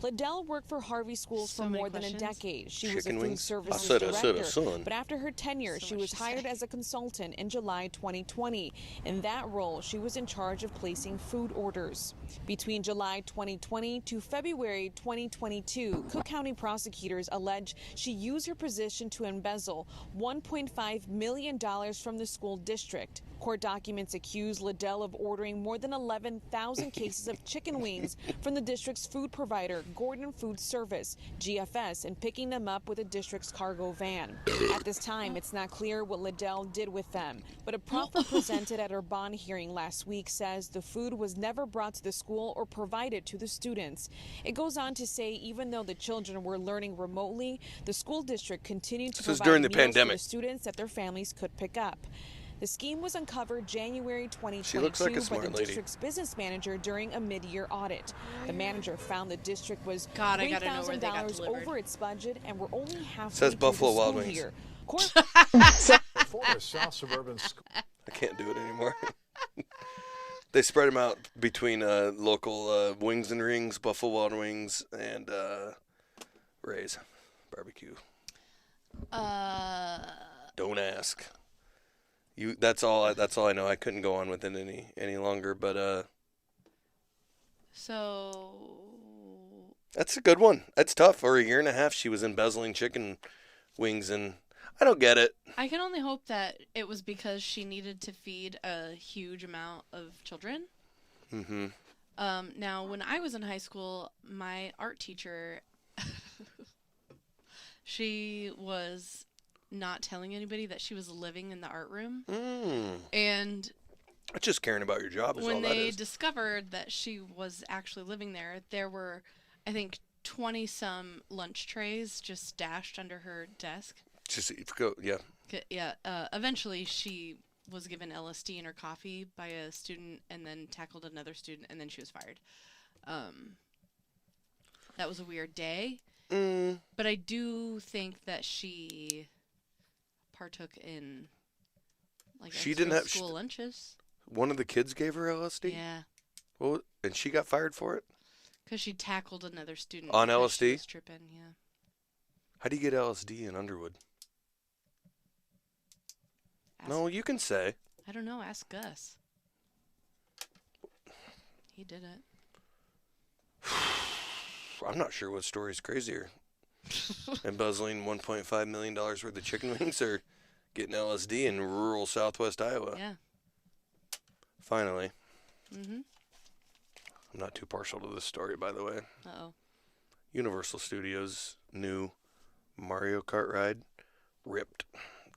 Liddell worked for Harvey Schools for more than a decade. She was a food services director, but after her tenure, she was hired as a consultant in July 2020. In that role, she was in charge of placing food orders. Between July 2020 to February 2022, Cook County prosecutors allege she used her position to embezzle $1.5 million from the school district. Court documents accuse Liddell of ordering more than 11,000 cases of chicken wings from the district's food provider, Gordon Food Service, GFS, and picking them up with the district's cargo van. At this time, it's not clear what Liddell did with them, but a proffer presented at her bond hearing last week says the food was never brought to the school or provided to the students. It goes on to say even though the children were learning remotely, the school district continued to provide meals for the students that their families could pick up. The scheme was uncovered January 2022 by the district's business manager during a mid-year audit. The manager found the district was $3,000 over its budget and were only halfway through the school year. South suburban school. I can't do it anymore. They spread them out between local Wings and Rings, Buffalo Wild Wings, and Ray's Barbecue. Don't ask. That's all I know. I couldn't go on with it any longer, but So that's a good one. That's tough. For a year and a half, she was embezzling chicken wings, and I don't get it. I can only hope that it was because she needed to feed a huge amount of children. Mm-hmm. Now, when I was in high school, my art teacher, she was not telling anybody that she was living in the art room. And that's just caring about your job is all that is. When they discovered that she was actually living there were, I think, 20-some lunch trays just stashed under her desk. Yeah. Yeah. Eventually, she was given LSD in her coffee by a student and then tackled another student, and then she was fired. That was a weird day. But I do think that she partook in she didn't have school lunches. One of the kids gave her LSD? Yeah. Well, and she got fired for it? Because she tackled another student on LSD? She was tripping, yeah. How do you get LSD in Underwood? No, you can say. I don't know. Ask Gus. He did it. I'm not sure what story's crazier. Embezzling $1.5 million worth of chicken wings or getting LSD in rural southwest Iowa. Yeah. Finally. Mm-hmm. I'm not too partial to this story, by the way. Uh-oh. Universal Studios' new Mario Kart ride ripped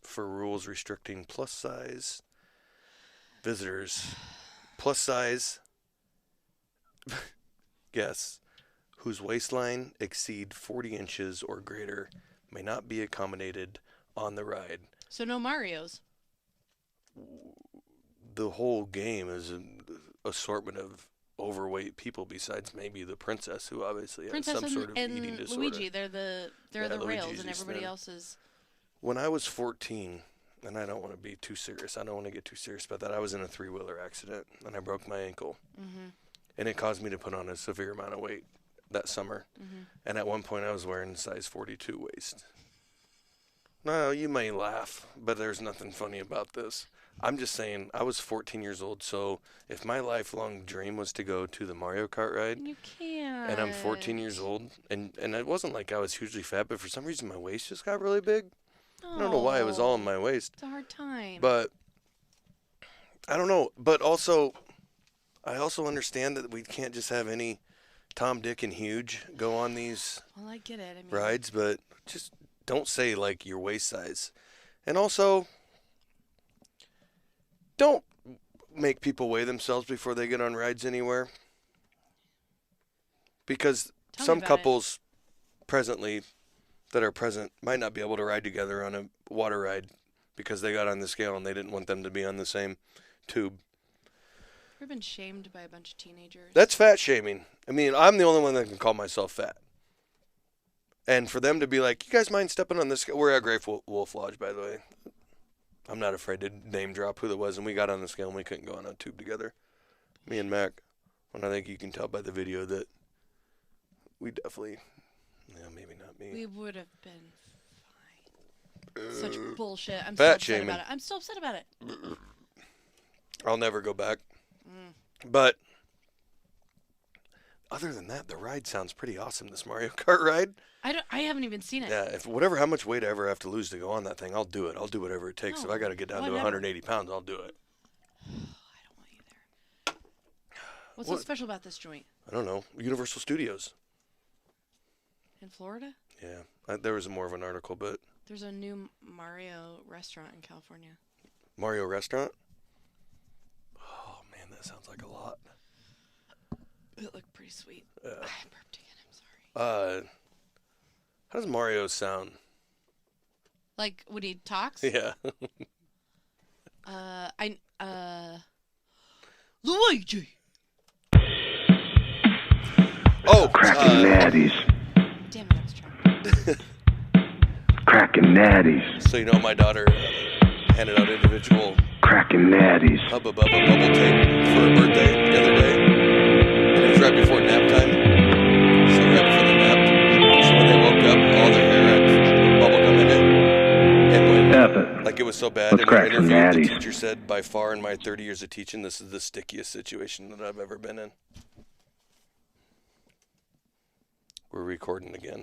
for rules restricting plus-size visitors plus size, guess, whose waistline exceed 40 inches or greater may not be accommodated on the ride. So no Marios. The whole game is an assortment of overweight people besides maybe the princess, who obviously has Princess some sort of eating disorder. Luigi, they're the rails, Luigi's and just everybody thin. else is. When I was 14, and I don't want to be too serious, I don't want to get too serious about that, I was in a 3-wheeler accident, and I broke my ankle. And it caused me to put on a severe amount of weight that summer. And at one point, I was wearing a size 42 waist. No, you may laugh, but there's nothing funny about this. I'm just saying, I was 14 years old, so if my lifelong dream was to go to the Mario Kart ride, You can't. and I'm 14 years old, and it wasn't like I was hugely fat, but for some reason my waist just got really big. I don't know why it was all in my waist. It's a hard time. But I don't know. But also, I also understand that we can't just have any Tom, Dick, and Huge go on these Well, I get it. I mean, rides, but just don't say like your waist size. And also, don't make people weigh themselves before they get on rides anywhere. Because Tell me some about couples presently that are present might not be able to ride together on a water ride because they got on the scale and they didn't want them to be on the same tube. We've been shamed by a bunch of teenagers. That's fat shaming. I mean, I'm the only one that can call myself fat. And for them to be like, you guys mind stepping on this scale? We're at Great Wolf Lodge, by the way. I'm not afraid to name drop who that was. And we got on the scale and we couldn't go on a tube together. Me and Mac. And I think you can tell by the video that we definitely, maybe not me. We would have been fine. Such bullshit. I'm Fat still upset shaming. about it. I'm still upset about it. I'll never go back. But other than that, the ride sounds pretty awesome, this Mario Kart ride. I haven't even seen it. Yeah, how much weight I ever have to lose to go on that thing, I'll do it. I'll do whatever it takes. If I got to get down to whatever. 180 pounds, I'll do it. I don't want you there. What's so What? special about this joint? I don't know. Universal Studios. In Florida? Yeah. There was more of an article, but There's a new Mario restaurant in California. Mario Restaurant? Oh, man, that sounds like a lot. It looked pretty sweet. I burped again. I'm sorry. How does Mario sound? Like when he talks? Yeah. Luigi. Oh, Crackin' Natties. Damn it, I was trying. Crackin' Natties. so you know my daughter handed out individual Crackin' Natties. Hubba Bubba bubble tape for her birthday the other day. And it was right before nap time. So right before they napped. So when they woke up, all their hair had bubble gum in it. And when, F it. like it was so bad Let's in her crack some interview, the natties. teacher said, by far in my 30 years of teaching, this is the stickiest situation that I've ever been in. We're recording again.